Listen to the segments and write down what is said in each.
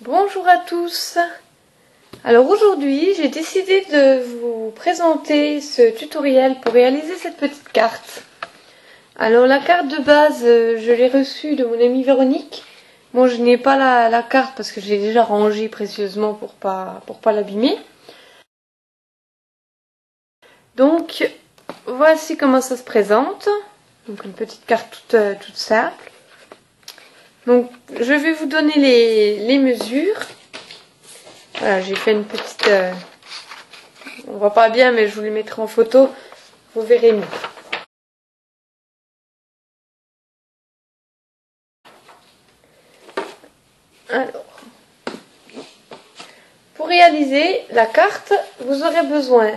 Bonjour à tous. Alors aujourd'hui j'ai décidé de vous présenter ce tutoriel pour réaliser cette petite carte. Alors la carte de base je l'ai reçue de mon amie Véronique. Bon, je n'ai pas la carte parce que je l'ai déjà rangée précieusement pour pas l'abîmer. Donc voici comment ça se présente. Donc une petite carte toute simple. Donc je vais vous donner les mesures. Voilà, j'ai fait une petite... on voit pas bien, mais je vous les mettrai en photo. Vous verrez mieux. Alors, pour réaliser la carte, vous aurez besoin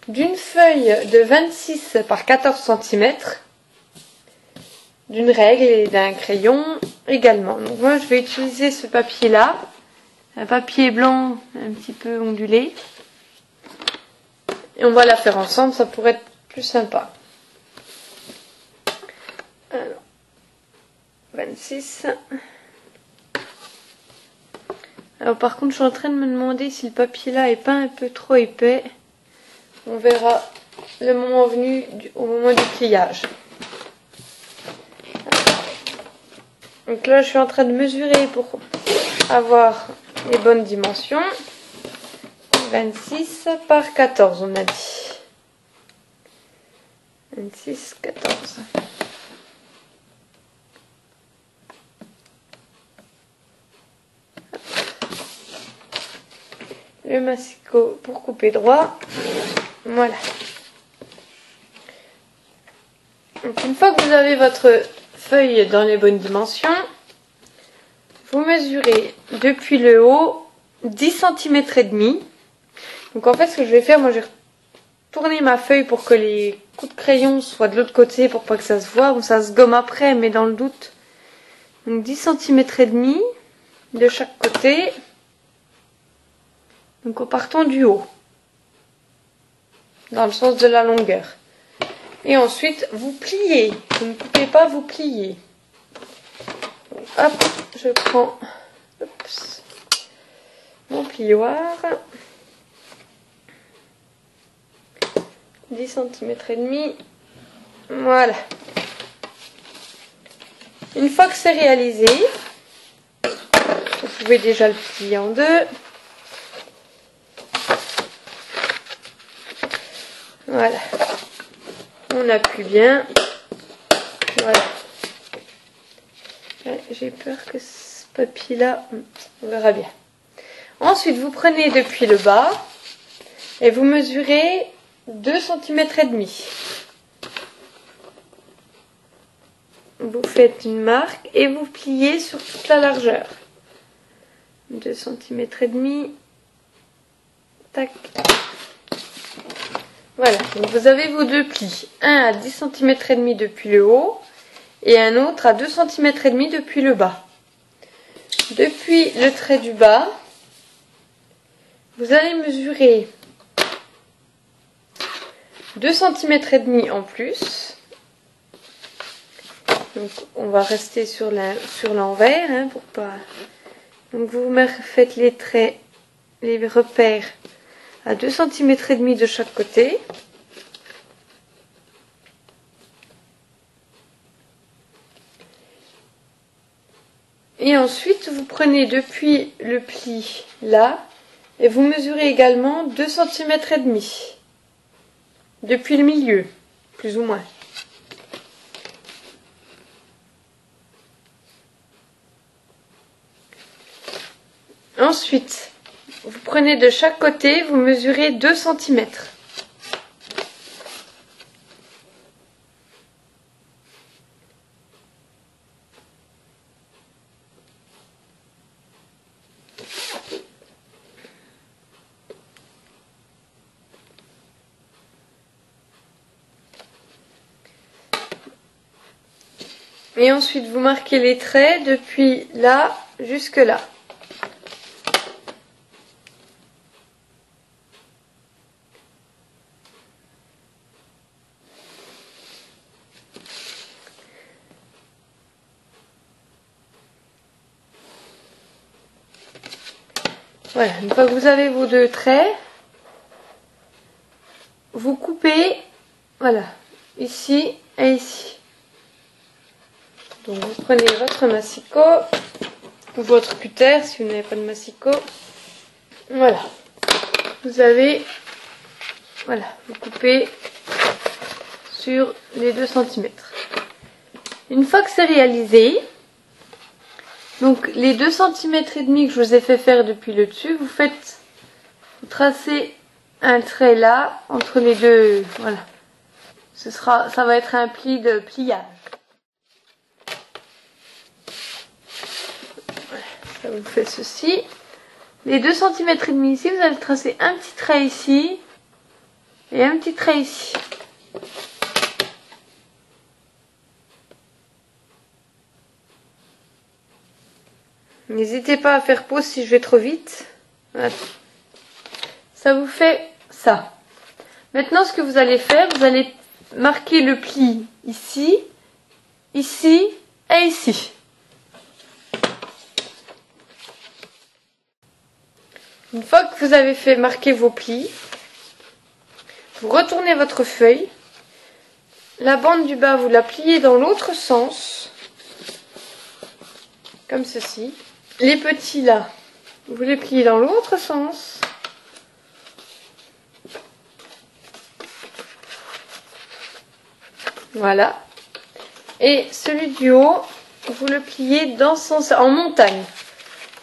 d'une feuille de 26 par 14 cm, d'une règle et d'un crayon également. Donc moi, je vais utiliser ce papier-là, un papier blanc un petit peu ondulé. Et on va la faire ensemble, ça pourrait être plus sympa. Alors, 26. Alors par contre, je suis en train de me demander si le papier là est pas un peu trop épais. On verra le moment venu au moment du pliage. Donc là, je suis en train de mesurer pour avoir les bonnes dimensions. 26 par 14, on a dit. 26, 14. Le massicot pour couper droit. Voilà. Donc une fois que vous avez votre feuille dans les bonnes dimensions, vous mesurez depuis le haut 10 cm et demi. Donc en fait, ce que je vais faire, moi j'ai retourné ma feuille pour que les coups de crayon soient de l'autre côté pour pas que ça se voit, ou ça se gomme après, mais dans le doute. Donc 10 cm et demi de chaque côté. Donc en partant du haut, dans le sens de la longueur. Et ensuite, vous pliez. Vous ne coupez pas, vous pliez. Donc, hop, je prends mon plioir. 10 cm et demi. Voilà. Une fois que c'est réalisé, vous pouvez déjà le plier en deux. Voilà. On appuie bien. Voilà. J'ai peur que ce papier-là, on verra bien. Ensuite, vous prenez depuis le bas et vous mesurez 2 cm et demi. Vous faites une marque et vous pliez sur toute la largeur. 2 cm et demi. Tac. Voilà, donc vous avez vos deux plis. Un à 10 cm et demi depuis le haut et un autre à 2 cm et demi depuis le bas. Depuis le trait du bas, vous allez mesurer 2 cm et demi en plus. Donc on va rester sur l'envers hein, pour pas. Donc vous faites les traits, les repères à 2 cm et demi de chaque côté. Et ensuite, vous prenez depuis le pli là, et vous mesurez également 2 cm et demi. Depuis le milieu, plus ou moins. Ensuite, vous prenez de chaque côté, vous mesurez 2 cm. Et ensuite, vous marquez les traits depuis là jusque là. Voilà, une fois que vous avez vos deux traits, vous coupez, voilà, ici et ici. Donc vous prenez votre massicot, ou votre cutter si vous n'avez pas de massicot. Voilà, vous avez, voilà, vous coupez sur les 2 cm. Une fois que c'est réalisé, donc les 2 cm et demi que je vous ai fait faire depuis le dessus, vous tracez un trait là entre les deux, voilà. Ça va être un pli de pliage. Voilà, ça vous fait ceci. Les 2 cm et demi ici, vous allez tracer un petit trait ici et un petit trait ici. N'hésitez pas à faire pause si je vais trop vite. Voilà. Ça vous fait ça. Maintenant, ce que vous allez faire, vous allez marquer le pli ici, ici et ici. Une fois que vous avez fait marquer vos plis, vous retournez votre feuille. La bande du bas, vous la pliez dans l'autre sens, comme ceci. Les petits là, vous les pliez dans l'autre sens. Voilà. Et celui du haut, vous le pliez dans son sens, en montagne.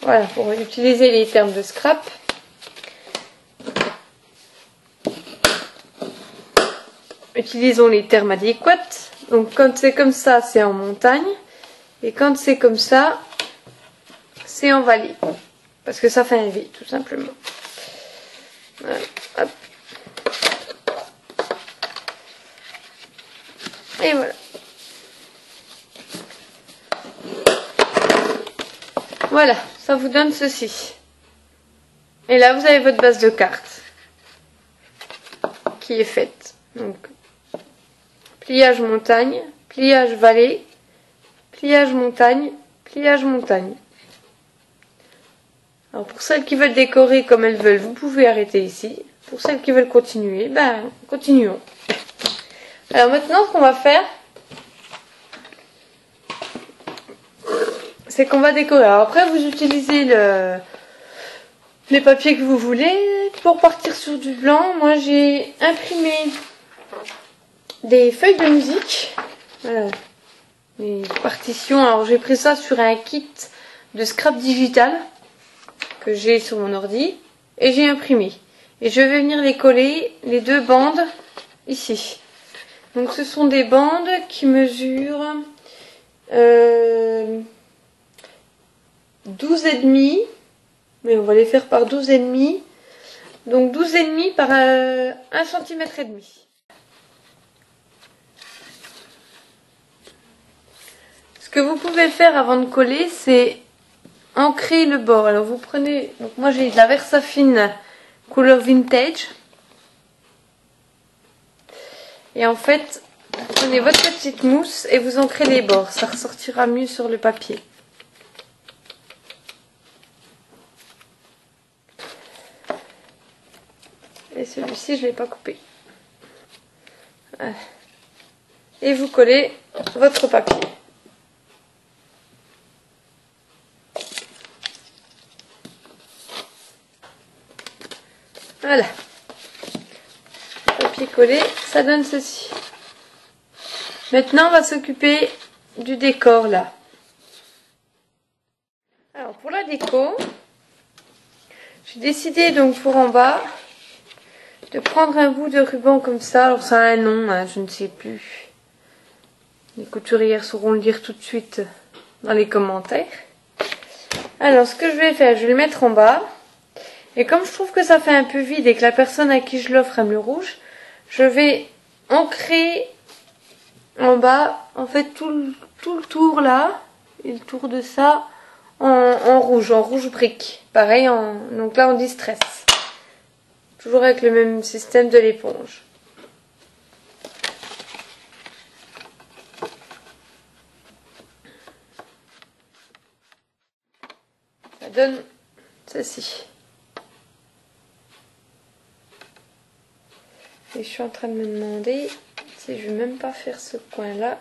Voilà, pour utiliser les termes de scrap. Utilisons les termes adéquats. Donc quand c'est comme ça, c'est en montagne. Et quand c'est comme ça, c'est en vallée. Parce que ça fait un V, tout simplement. Voilà. Hop. Et voilà. Voilà, ça vous donne ceci. Et là, vous avez votre base de carte qui est faite. Donc, pliage montagne, pliage vallée, pliage montagne, pliage montagne. Alors pour celles qui veulent décorer comme elles veulent, vous pouvez arrêter ici. Pour celles qui veulent continuer, ben continuons. Alors maintenant, ce qu'on va faire, c'est qu'on va décorer. Alors après, vous utilisez les papiers que vous voulez. Pour partir sur du blanc, moi j'ai imprimé des feuilles de musique. Voilà. Les partitions. Alors j'ai pris ça sur un kit de scrap digital que j'ai sur mon ordi. Et j'ai imprimé. Et je vais venir les coller, les 2 bandes, ici. Donc ce sont des bandes qui mesurent 12,5. Mais on va les faire par 12,5. Donc 12,5 par 1,5 cm. Ce que vous pouvez faire avant de coller, c'est ancrer le bord. Alors vous prenez, donc moi j'ai de la Versafine couleur vintage. Et en fait, vous prenez votre petite mousse et vous ancrez les bords. Ça ressortira mieux sur le papier. Et celui-ci, je ne l'ai pas coupé. Voilà. Et vous collez votre papier. Voilà. Papier collé, ça donne ceci. Maintenant, on va s'occuper du décor là. Alors, pour la déco, j'ai décidé donc pour en bas de prendre un bout de ruban comme ça. Alors, ça a un nom, hein, je ne sais plus. Les couturières sauront le dire tout de suite dans les commentaires. Alors, ce que je vais faire, je vais le mettre en bas. Et comme je trouve que ça fait un peu vide et que la personne à qui je l'offre aime le rouge, je vais ancrer en bas, en fait, tout le tour là, et le tour de ça, en rouge brique. Pareil, donc là, en distress. Toujours avec le même système de l'éponge. Ça donne ceci. Et je suis en train de me demander si je vais même pas faire ce coin-là.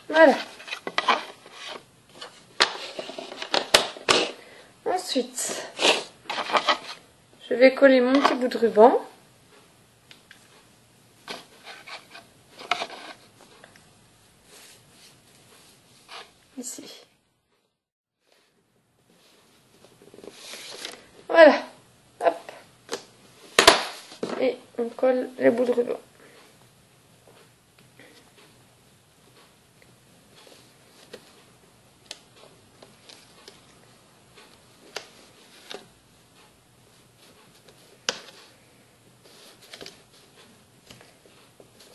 Voilà. Ensuite, je vais coller mon petit bout de ruban. Ici. Voilà. Hop. Et on colle les bouts de ruban.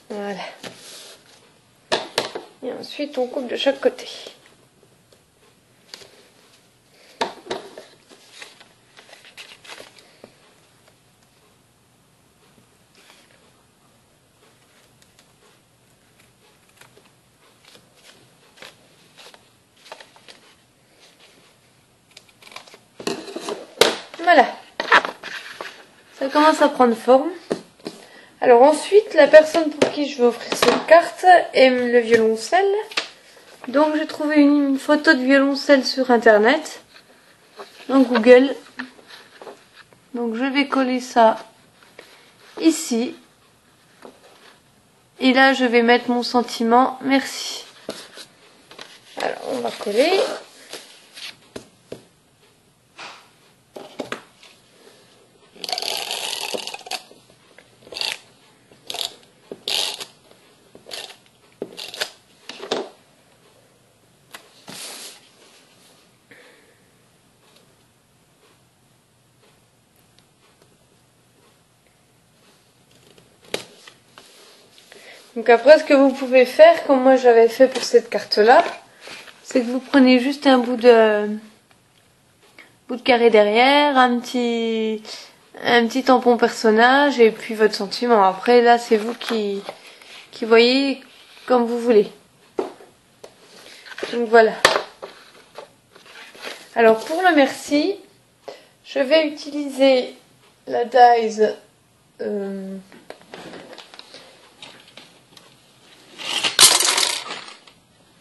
Voilà. Et ensuite, on coupe de chaque côté. Voilà. Ça commence à prendre forme. Alors ensuite, la personne pour qui je vais offrir cette carte aime le violoncelle. Donc j'ai trouvé une photo de violoncelle sur internet, dans Google. Donc je vais coller ça ici. Et là je vais mettre mon sentiment merci. Alors on va coller. Donc après, ce que vous pouvez faire, comme moi j'avais fait pour cette carte-là, c'est que vous prenez juste un bout de carré derrière, un petit tampon personnage et puis votre sentiment. Après, là, c'est vous qui voyez comme vous voulez. Donc voilà. Alors pour le merci, je vais utiliser la dies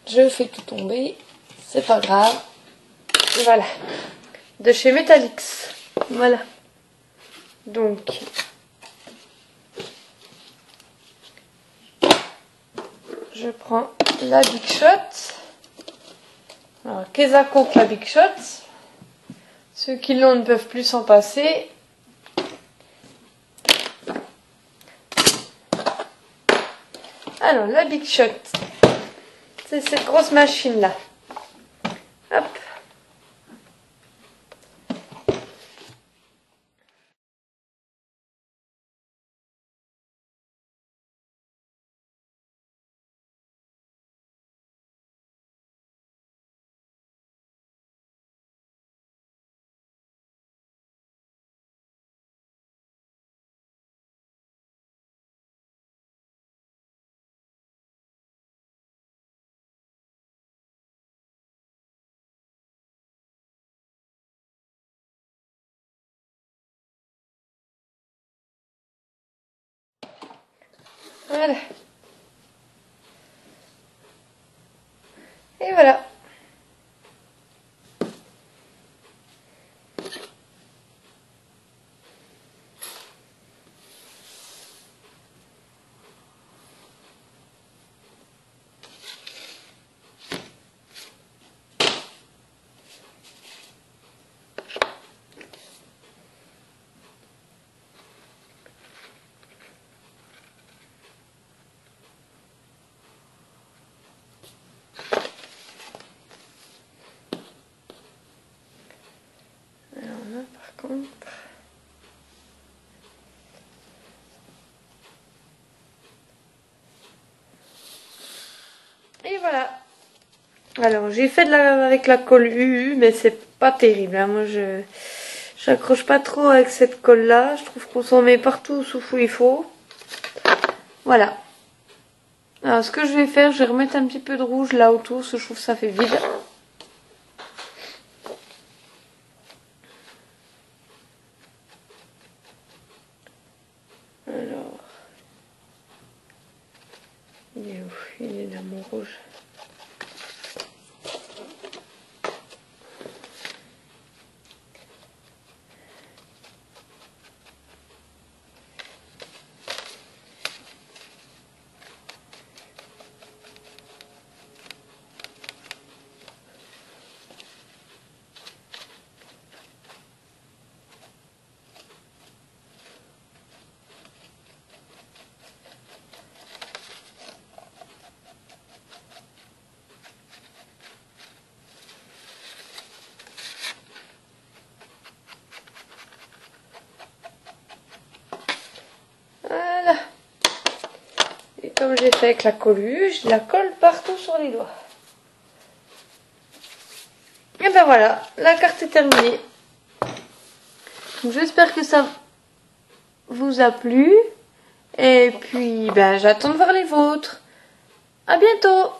je fais tout tomber, c'est pas grave. Voilà. De chez Metalix. Voilà. Donc. Je prends la Big Shot. Alors, qu'est-ce que compte la Big Shot? Ceux qui l'ont ne peuvent plus s'en passer. Alors, la Big Shot. C'est cette grosse machine-là. Hop. Voilà. Et voilà. Alors là, par contre... Et voilà. Alors, j'ai fait avec la colle UU, mais c'est pas terrible. Hein. Moi, j'accroche pas trop avec cette colle-là. Je trouve qu'on s'en met partout sauf où il faut. Voilà. Alors ce que je vais faire, je vais remettre un petit peu de rouge là autour, parce que je trouve que ça fait vide. Alors, il est où? Il est là mon rouge. Voilà. Et comme j'ai fait avec la colle, je la colle partout sur les doigts. Et ben voilà, la carte est terminée. J'espère que ça vous a plu. Et puis, ben, j'attends de voir les vôtres. À bientôt!